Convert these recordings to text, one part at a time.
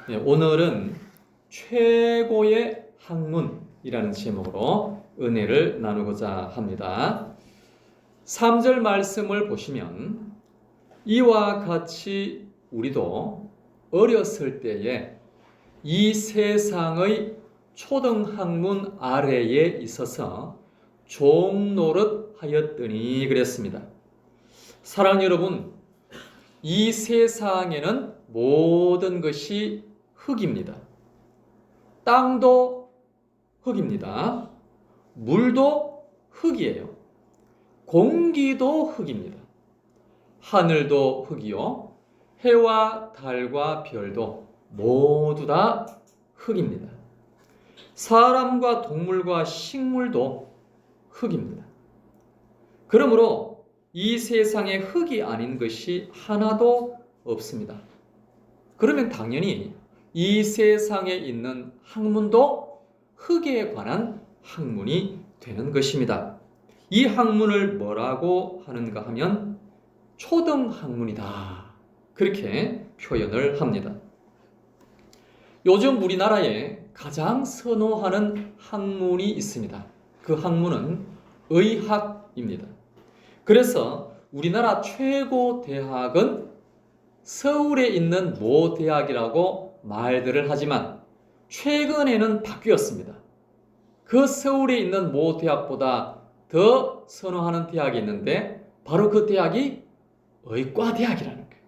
네, 오늘은 최고의 학문이라는 제목으로 은혜를 나누고자 합니다. 3절 말씀을 보시면 이와 같이 우리도 어렸을 때에 이 세상의 초등학문 아래에 있어서 종노릇 하였더니 그랬습니다. 사랑하는 여러분, 이 세상에는 모든 것이 흙입니다. 땅도 흙입니다. 물도 흙이에요. 공기도 흙입니다. 하늘도 흙이요. 해와 달과 별도 모두 다 흙입니다. 사람과 동물과 식물도 흙입니다. 그러므로 이 세상에 흙이 아닌 것이 하나도 없습니다. 그러면 당연히 이 세상에 있는 학문도 흙에 관한 학문이 되는 것입니다. 이 학문을 뭐라고 하는가 하면 초등학문이다. 그렇게 표현을 합니다. 요즘 우리나라에 가장 선호하는 학문이 있습니다. 그 학문은 의학입니다. 그래서 우리나라 최고 대학은 서울에 있는 모 대학이라고 말들을 하지만 최근에는 바뀌었습니다. 그 서울에 있는 모 대학보다 더 선호하는 대학이 있는데 바로 그 대학이 의과대학이라는 거예요.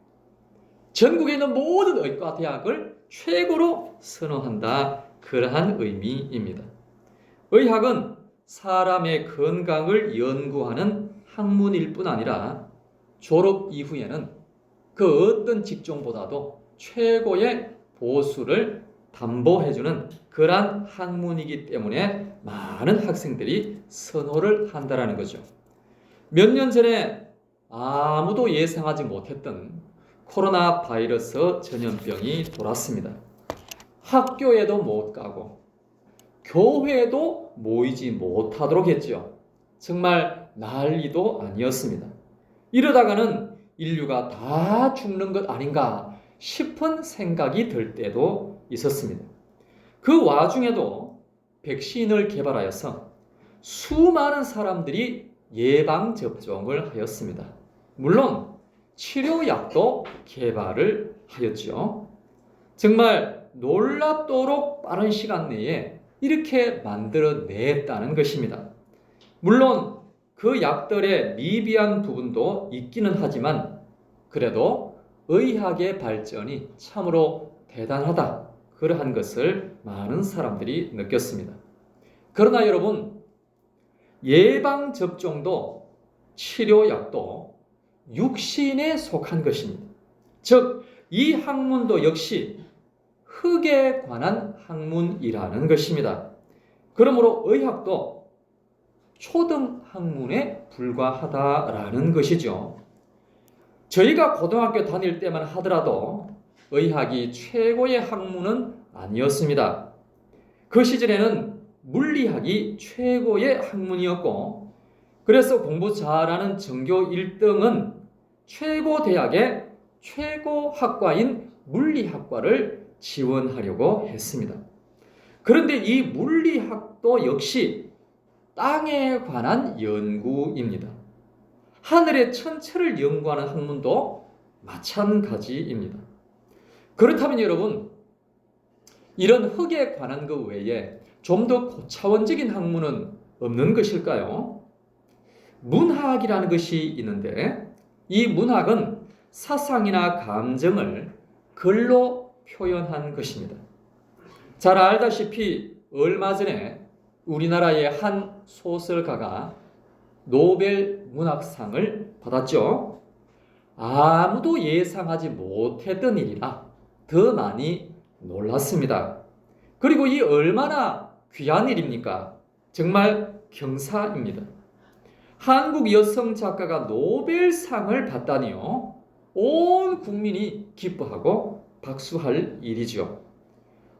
전국에 있는 모든 의과대학을 최고로 선호한다. 그러한 의미입니다. 의학은 사람의 건강을 연구하는 학문일 뿐 아니라 졸업 이후에는 그 어떤 직종보다도 최고의 보수를 담보해주는 그러한 학문이기 때문에 많은 학생들이 선호를 한다는 거죠. 몇 년 전에 아무도 예상하지 못했던 코로나 바이러스 전염병이 돌았습니다. 학교에도 못 가고 교회도 모이지 못하도록 했죠. 정말 난리도 아니었습니다. 이러다가는 인류가 다 죽는 것 아닌가 싶은 생각이 들 때도 있었습니다. 그 와중에도 백신을 개발하여서 수많은 사람들이 예방접종을 하였습니다. 물론 치료약도 개발을 하였죠. 정말 놀랍도록 빠른 시간 내에 이렇게 만들어냈다는 것입니다. 물론 그 약들의 미비한 부분도 있기는 하지만 그래도 의학의 발전이 참으로 대단하다. 그러한 것을 많은 사람들이 느꼈습니다. 그러나 여러분, 예방접종도 치료약도 육신에 속한 것입니다. 즉, 이 학문도 역시 흙에 관한 학문이라는 것입니다. 그러므로 의학도 초등학문에 불과하다라는 것이죠. 저희가 고등학교 다닐 때만 하더라도 의학이 최고의 학문은 아니었습니다. 그 시절에는 물리학이 최고의 학문이었고, 그래서 공부 잘하는 전교 1등은 최고 대학의 최고 학과인 물리학과를 지원하려고 했습니다. 그런데 이 물리학도 역시 땅에 관한 연구입니다. 하늘의 천체를 연구하는 학문도 마찬가지입니다. 그렇다면 여러분, 이런 흙에 관한 것 외에 좀 더 고차원적인 학문은 없는 것일까요? 문학이라는 것이 있는데 이 문학은 사상이나 감정을 글로 표현한 것입니다. 잘 알다시피 얼마 전에 우리나라의 한 소설가가 노벨 문학상을 받았죠. 아무도 예상하지 못했던 일이라 더 많이 놀랐습니다. 그리고 이 얼마나 귀한 일입니까? 정말 경사입니다. 한국 여성 작가가 노벨상을 받다니요. 온 국민이 기뻐하고 박수할 일이죠.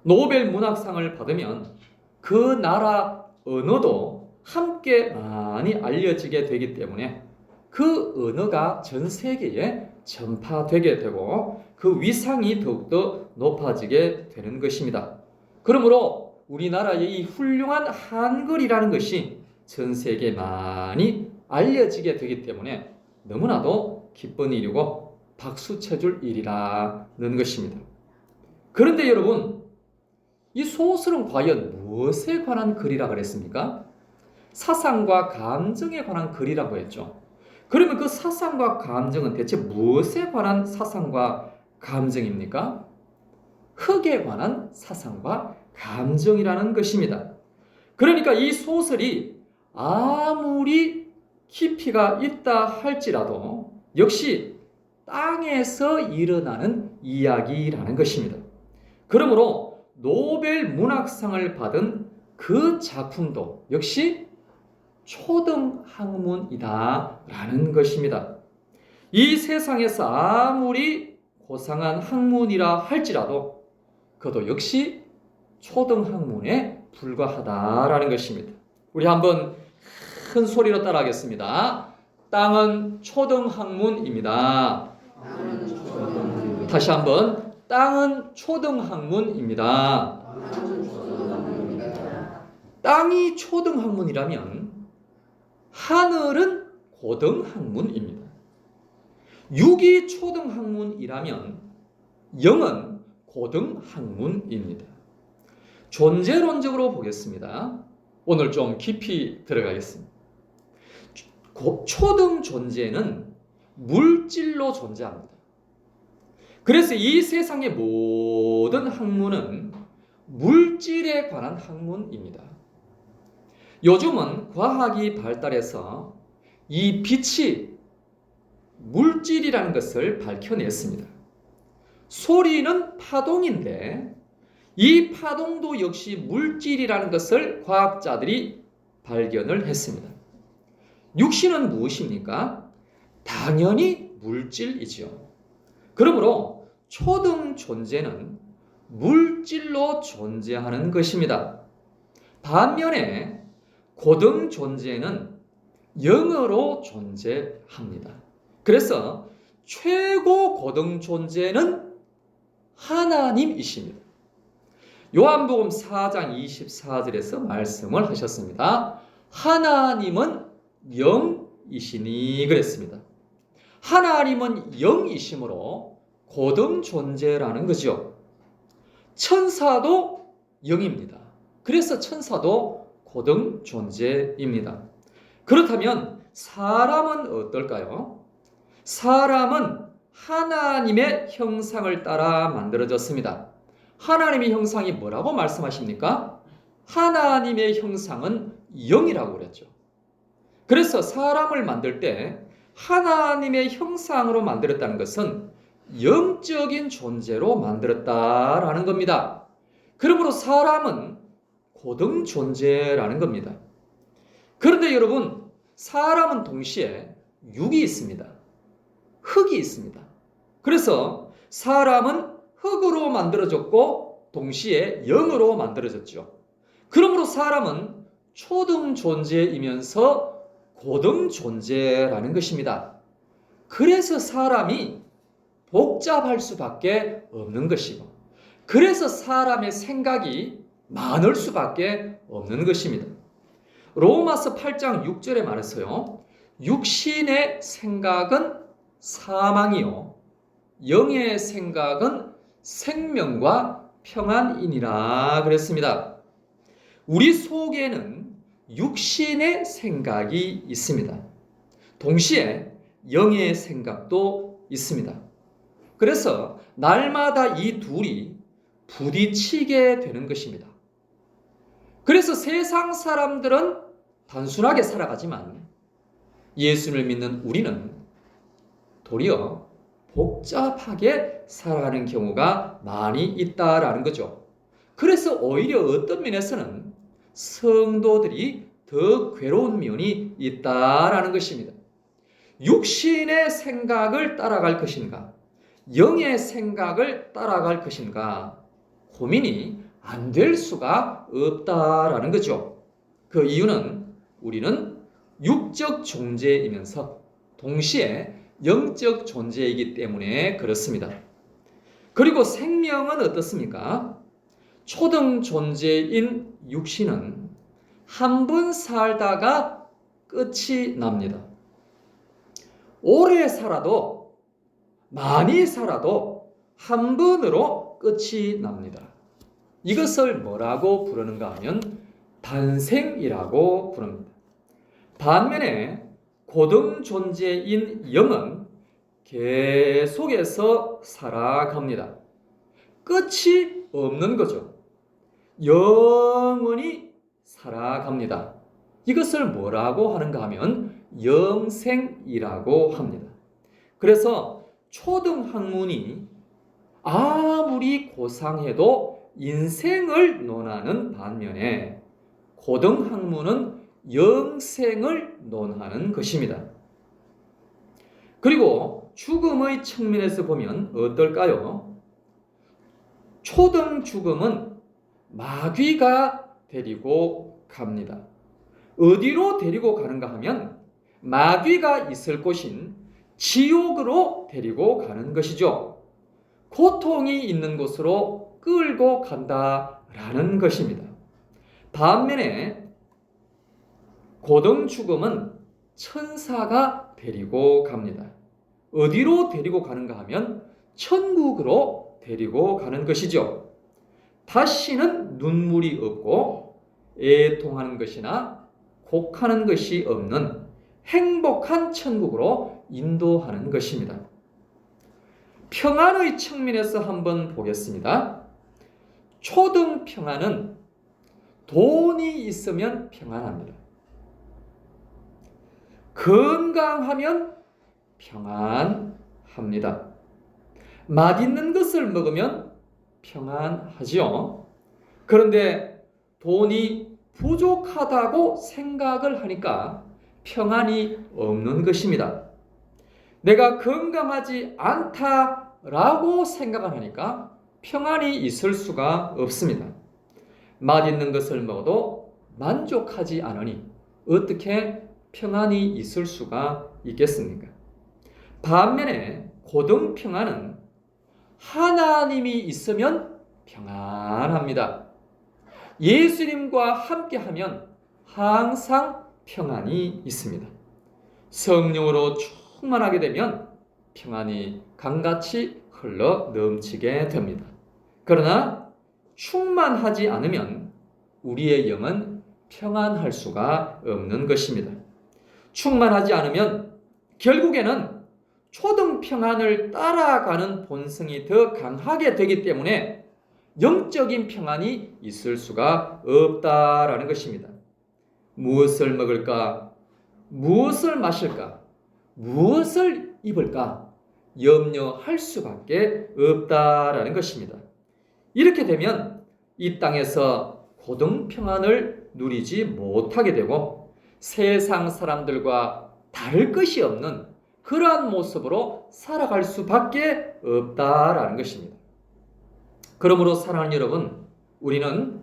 노벨 문학상을 받으면 그 나라 언어도 함께 많이 알려지게 되기 때문에 그 언어가 전 세계에 전파되게 되고 그 위상이 더욱더 높아지게 되는 것입니다. 그러므로 우리나라의 이 훌륭한 한글이라는 것이 전 세계에 많이 알려지게 되기 때문에 너무나도 기쁜 일이고 박수 쳐줄 일이라는 것입니다. 그런데 여러분, 이 소설은 과연 무엇에 관한 글이라 그랬습니까? 사상과 감정에 관한 글이라고 했죠. 그러면 그 사상과 감정은 대체 무엇에 관한 사상과 감정입니까? 흙에 관한 사상과 감정이라는 것입니다. 그러니까 이 소설이 아무리 깊이가 있다 할지라도 역시 땅에서 일어나는 이야기라는 것입니다. 그러므로 노벨 문학상을 받은 그 작품도 역시 초등학문이다라는 것입니다. 이 세상에서 아무리 고상한 학문이라 할지라도 그것도 역시 초등학문에 불과하다라는 것입니다. 우리 한번 큰 소리로 따라하겠습니다. 땅은 초등학문입니다. 다시 한번 땅은 초등학문입니다. 땅이 초등학문이라면 하늘은 고등학문입니다. 육이 초등학문이라면 영은 고등학문입니다. 존재론적으로 보겠습니다. 오늘 좀 깊이 들어가겠습니다. 초등 존재는 물질로 존재합니다. 그래서 이 세상의 모든 학문은 물질에 관한 학문입니다. 요즘은 과학이 발달해서 이 빛이 물질이라는 것을 밝혀냈습니다. 소리는 파동인데 이 파동도 역시 물질이라는 것을 과학자들이 발견을 했습니다. 육신은 무엇입니까? 당연히 물질이지요. 그러므로 초등 존재는 물질로 존재하는 것입니다. 반면에 고등 존재는 영으로 존재합니다. 그래서 최고 고등 존재는 하나님이십니다. 요한복음 4장 24절에서 말씀을 하셨습니다. 하나님은 영이시니 그랬습니다. 하나님은 영이시므로 고등 존재라는 거죠. 천사도 영입니다. 그래서 천사도 고등 존재입니다. 그렇다면 사람은 어떨까요? 사람은 하나님의 형상을 따라 만들어졌습니다. 하나님의 형상이 뭐라고 말씀하십니까? 하나님의 형상은 영이라고 그랬죠. 그래서 사람을 만들 때 하나님의 형상으로 만들었다는 것은 영적인 존재로 만들었다라는 겁니다. 그러므로 사람은 고등 존재라는 겁니다. 그런데 여러분, 사람은 동시에 육이 있습니다. 흙이 있습니다. 그래서 사람은 흙으로 만들어졌고 동시에 영으로 만들어졌죠. 그러므로 사람은 초등 존재이면서 고등 존재라는 것입니다. 그래서 사람이 복잡할 수밖에 없는 것이고, 그래서 사람의 생각이 많을 수밖에 없는 것입니다. 로마서 8장 6절에 말해서요, 육신의 생각은 사망이요 영의 생각은 생명과 평안이니라 그랬습니다. 우리 속에는 육신의 생각이 있습니다. 동시에 영의 생각도 있습니다. 그래서 날마다 이 둘이 부딪히게 되는 것입니다. 그래서 세상 사람들은 단순하게 살아가지만 예수를 믿는 우리는 도리어 복잡하게 살아가는 경우가 많이 있다라는 거죠. 그래서 오히려 어떤 면에서는 성도들이 더 괴로운 면이 있다라는 것입니다. 육신의 생각을 따라갈 것인가, 영의 생각을 따라갈 것인가 고민이 안 될 수가 없다라는 거죠. 그 이유는 우리는 육적 존재이면서 동시에 영적 존재이기 때문에 그렇습니다. 그리고 생명은 어떻습니까? 초등 존재인 육신은 한 번 살다가 끝이 납니다. 오래 살아도, 많이 살아도 한 번으로 끝이 납니다. 이것을 뭐라고 부르는가 하면 단생이라고 부릅니다. 반면에 고등 존재인 영은 계속해서 살아갑니다. 끝이 없는 거죠. 영원히 살아갑니다. 이것을 뭐라고 하는가 하면 영생이라고 합니다. 그래서 초등학문이 아무리 고상해도 인생을 논하는 반면에 고등학문은 영생을 논하는 것입니다. 그리고 죽음의 측면에서 보면 어떨까요? 초등 죽음은 마귀가 데리고 갑니다. 어디로 데리고 가는가 하면 마귀가 있을 곳인 지옥으로 데리고 가는 것이죠. 고통이 있는 곳으로 끌고 간다라는 것입니다. 반면에 고등 죽음은 천사가 데리고 갑니다. 어디로 데리고 가는가 하면 천국으로 데리고 가는 것이죠. 다시는 눈물이 없고 애통하는 것이나 곡하는 것이 없는 행복한 천국으로 인도하는 것입니다. 평안의 측면에서 한번 보겠습니다. 초등 평안은 돈이 있으면 평안합니다. 건강하면 평안합니다. 맛있는 것을 먹으면 평안하지요. 그런데 돈이 부족하다고 생각을 하니까 평안이 없는 것입니다. 내가 건강하지 않다라고 생각을 하니까 평안이 있을 수가 없습니다. 맛있는 것을 먹어도 만족하지 않으니 어떻게 평안이 있을 수가 있겠습니까? 반면에 고등 평안은 하나님이 있으면 평안합니다. 예수님과 함께하면 항상 평안이 있습니다. 성령으로 충만하게 되면 평안이 강같이 흘러 넘치게 됩니다. 그러나 충만하지 않으면 우리의 영은 평안할 수가 없는 것입니다. 충만하지 않으면 결국에는 초등 평안을 따라가는 본성이 더 강하게 되기 때문에 영적인 평안이 있을 수가 없다라는 것입니다. 무엇을 먹을까? 무엇을 마실까? 무엇을 입을까? 염려할 수밖에 없다라는 것입니다. 이렇게 되면 이 땅에서 고등 평안을 누리지 못하게 되고 세상 사람들과 다를 것이 없는 그러한 모습으로 살아갈 수밖에 없다라는 것입니다. 그러므로 사랑하는 여러분, 우리는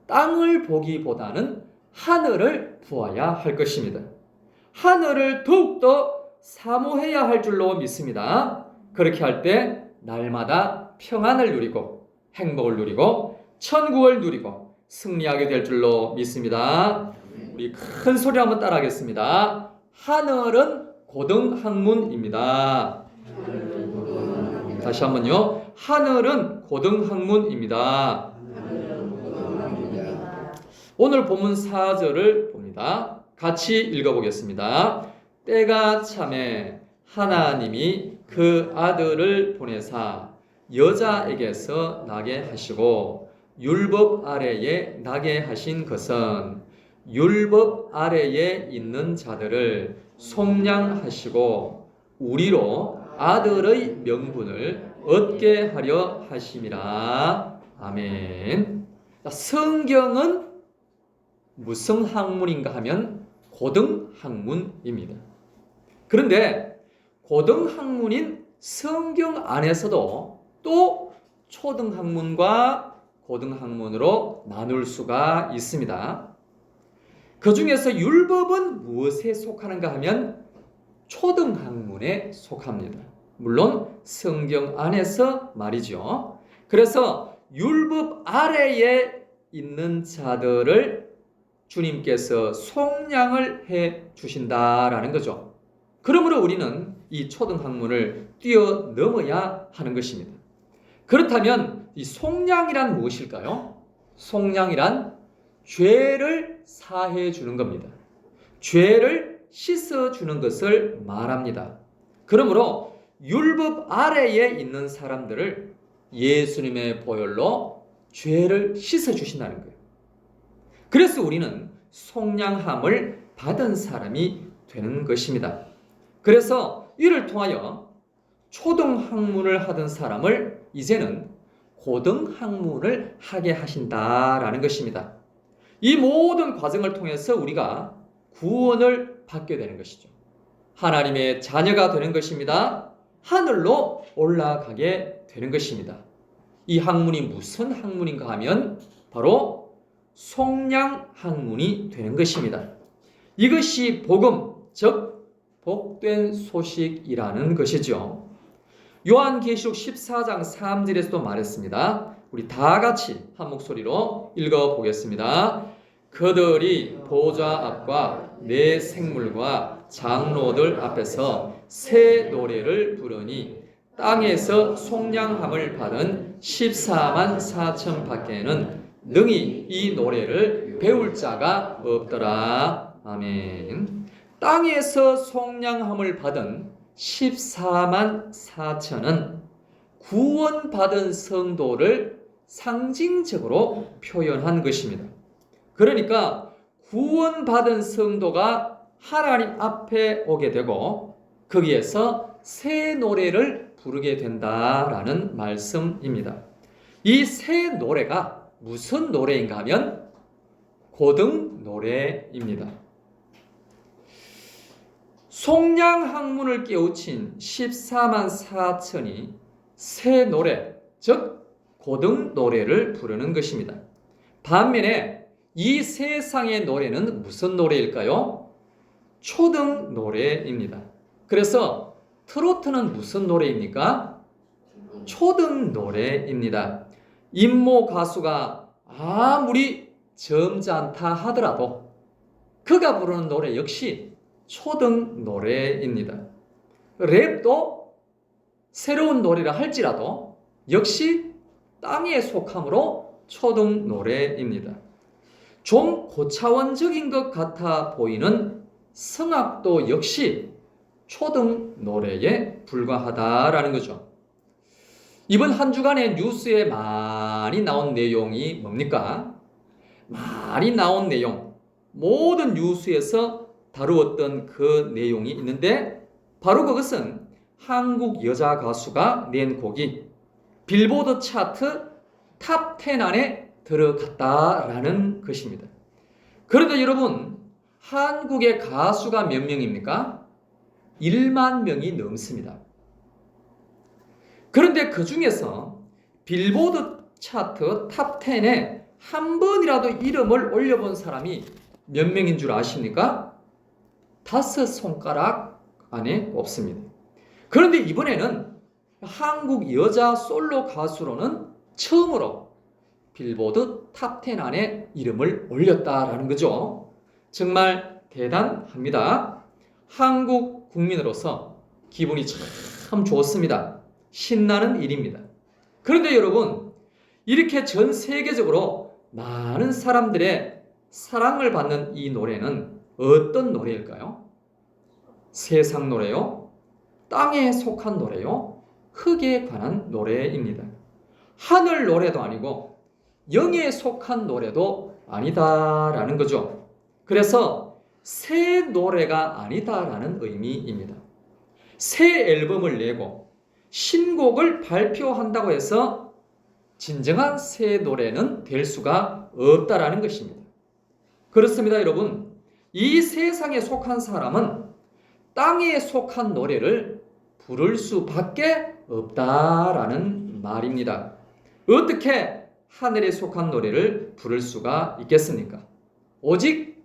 땅을 보기보다는 하늘을 보아야 할 것입니다. 하늘을 더욱더 사모해야 할 줄로 믿습니다. 그렇게 할 때 날마다 평안을 누리고 행복을 누리고 천국을 누리고 승리하게 될 줄로 믿습니다. 우리 큰 소리 한번 따라하겠습니다. 하늘은 고등학문입니다. 다시 한번요. 하늘은 고등학문입니다. 오늘 본문 4절을 봅니다. 같이 읽어보겠습니다. 때가 차매 하나님이 그 아들을 보내사 여자에게서 나게 하시고 율법 아래에 나게 하신 것은 율법 아래에 있는 자들을 속량하시고 우리로 아들의 명분을 얻게 하려 하심이라. 아멘. 성경은 무슨 학문인가 하면 고등학문입니다. 그런데 고등학문인 성경 안에서도 또 초등학문과 고등학문으로 나눌 수가 있습니다. 그 중에서 율법은 무엇에 속하는가 하면 초등학문에 속합니다. 물론 성경 안에서 말이죠. 그래서 율법 아래에 있는 자들을 주님께서 속량을 해 주신다라는 거죠. 그러므로 우리는 이 초등학문을 뛰어넘어야 하는 것입니다. 그렇다면 이 속량이란 무엇일까요? 속량이란 죄를 사해 주는 겁니다. 죄를 씻어 주는 것을 말합니다. 그러므로 율법 아래에 있는 사람들을 예수님의 보혈로 죄를 씻어 주신다는 거예요. 그래서 우리는 속량함을 받은 사람이 되는 것입니다. 그래서 이를 통하여 초등학문을 하던 사람을 이제는 고등학문을 하게 하신다라는 것입니다. 이 모든 과정을 통해서 우리가 구원을 받게 되는 것이죠. 하나님의 자녀가 되는 것입니다. 하늘로 올라가게 되는 것입니다. 이 학문이 무슨 학문인가 하면 바로 속량학문이 되는 것입니다. 이것이 복음, 즉 복된 소식이라는 것이죠. 요한계시록 14장 3절에서도 말했습니다. 우리 다 같이 한 목소리로 읽어보겠습니다. 그들이 보좌 앞과 네 생물과 장로들 앞에서 새 노래를 부르니 땅에서 속량함을 받은 14만 4천 밖에는 능히 이 노래를 배울 자가 없더라. 아멘. 땅에서 속량함을 받은 14만 4천은 구원받은 성도를 상징적으로 표현한 것입니다. 그러니까 구원받은 성도가 하나님 앞에 오게 되고 거기에서 새 노래를 부르게 된다라는 말씀입니다. 이 새 노래가 무슨 노래인가 하면 고등 노래입니다. 속량학문을 깨우친 14만 4천이 새 노래, 즉 고등 노래를 부르는 것입니다. 반면에 이 세상의 노래는 무슨 노래일까요? 초등 노래입니다. 그래서 트로트는 무슨 노래입니까? 초등 노래입니다. 임모 가수가 아무리 점잖다 하더라도 그가 부르는 노래 역시 초등 노래입니다. 랩도 새로운 노래라 할지라도 역시 땅에 속함으로 초등 노래입니다. 좀 고차원적인 것 같아 보이는 성악도 역시 초등 노래에 불과하다라는 거죠. 이번 한 주간의 뉴스에 많이 나온 내용이 뭡니까? 많이 나온 내용, 모든 뉴스에서 다루었던 그 내용이 있는데 바로 그것은 한국 여자 가수가 낸 곡이 빌보드 차트 탑 10 안에 들어갔다라는 것입니다. 그런데 여러분, 한국의 가수가 몇 명입니까? 1만 명이 넘습니다. 그런데 그 중에서 빌보드 차트 탑 10에 한 번이라도 이름을 올려본 사람이 몇 명인 줄 아십니까? 5손가락 안에 없습니다. 그런데 이번에는 한국 여자 솔로 가수로는 처음으로 빌보드 탑 10 안에 이름을 올렸다라는 거죠. 정말 대단합니다. 한국 국민으로서 기분이 참 좋습니다. 신나는 일입니다. 그런데 여러분, 이렇게 전 세계적으로 많은 사람들의 사랑을 받는 이 노래는 어떤 노래일까요? 세상 노래요? 땅에 속한 노래요? 흙에 관한 노래입니다. 하늘 노래도 아니고 영에 속한 노래도 아니다라는 거죠. 그래서 새 노래가 아니다라는 의미입니다. 새 앨범을 내고 신곡을 발표한다고 해서 진정한 새 노래는 될 수가 없다라는 것입니다. 그렇습니다, 여러분. 이 세상에 속한 사람은 땅에 속한 노래를 부를 수밖에 없다라는 말입니다. 어떻게 하늘에 속한 노래를 부를 수가 있겠습니까? 오직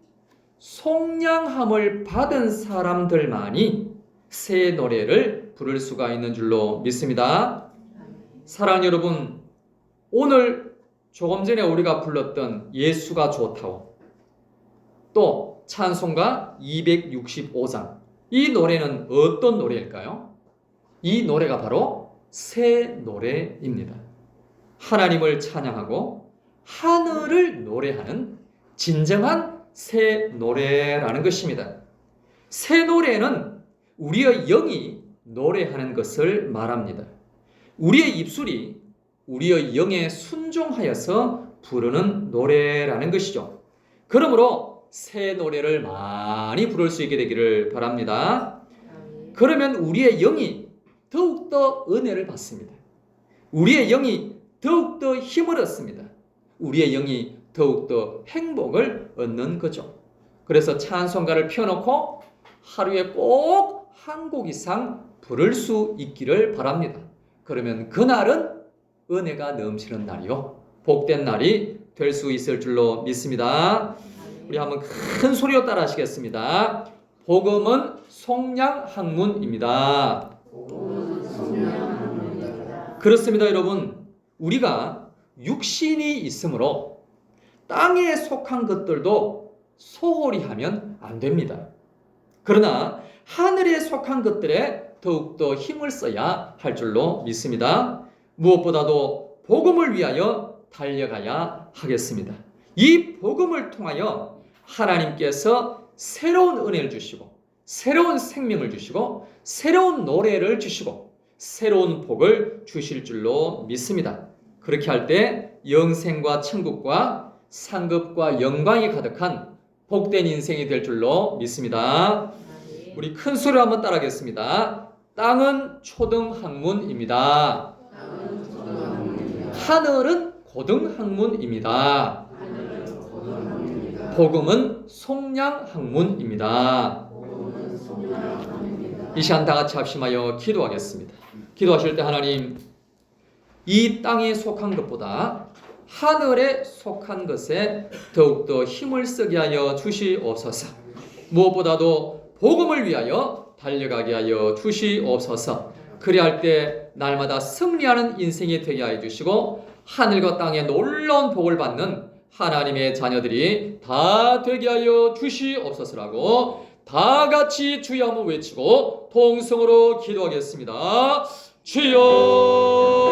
속량함을 받은 사람들만이 새 노래를 부를 수가 있는 줄로 믿습니다. 사랑하는 여러분, 오늘 조금 전에 우리가 불렀던 예수가 좋다오, 또 찬송가 265장, 이 노래는 어떤 노래일까요? 이 노래가 바로 새 노래입니다. 하나님을 찬양하고 하늘을 노래하는 진정한 새 노래라는 것입니다. 새 노래는 우리의 영이 노래하는 것을 말합니다. 우리의 입술이 우리의 영에 순종하여서 부르는 노래라는 것이죠. 그러므로 새 노래를 많이 부를 수 있게 되기를 바랍니다. 그러면 우리의 영이 더욱더 은혜를 받습니다. 우리의 영이 더욱더 힘을 얻습니다. 우리의 영이 더욱더 행복을 얻는 거죠. 그래서 찬송가를 펴놓고 하루에 꼭 한 곡 이상 부를 수 있기를 바랍니다. 그러면 그날은 은혜가 넘치는 날이요, 복된 날이 될 수 있을 줄로 믿습니다. 우리 한번 큰 소리로 따라 하시겠습니다. 복음은 속량학문입니다. 그렇습니다, 여러분. 우리가 육신이 있으므로 땅에 속한 것들도 소홀히 하면 안 됩니다. 그러나 하늘에 속한 것들에 더욱더 힘을 써야 할 줄로 믿습니다. 무엇보다도 복음을 위하여 달려가야 하겠습니다. 이 복음을 통하여 하나님께서 새로운 은혜를 주시고, 새로운 생명을 주시고, 새로운 노래를 주시고, 새로운 복을 주실 줄로 믿습니다. 그렇게 할 때 영생과 천국과 상급과 영광이 가득한 복된 인생이 될 줄로 믿습니다. 우리 큰 소리로 한번 따라하겠습니다. 땅은 초등학문입니다. 하늘은 고등학문입니다. 복음은 속량학문입니다. 이 시간 다 같이 합심하여 기도하겠습니다. 기도하실 때 하나님, 이 땅에 속한 것보다 하늘에 속한 것에 더욱더 힘을 쓰게 하여 주시옵소서. 무엇보다도 복음을 위하여 달려가게 하여 주시옵소서. 그리할 때 날마다 승리하는 인생이 되게 하여 주시고, 하늘과 땅에 놀라운 복을 받는 하나님의 자녀들이 다 되게 하여 주시옵소서라고 다 같이 주여 한번 외치고 통성으로 기도하겠습니다. 주여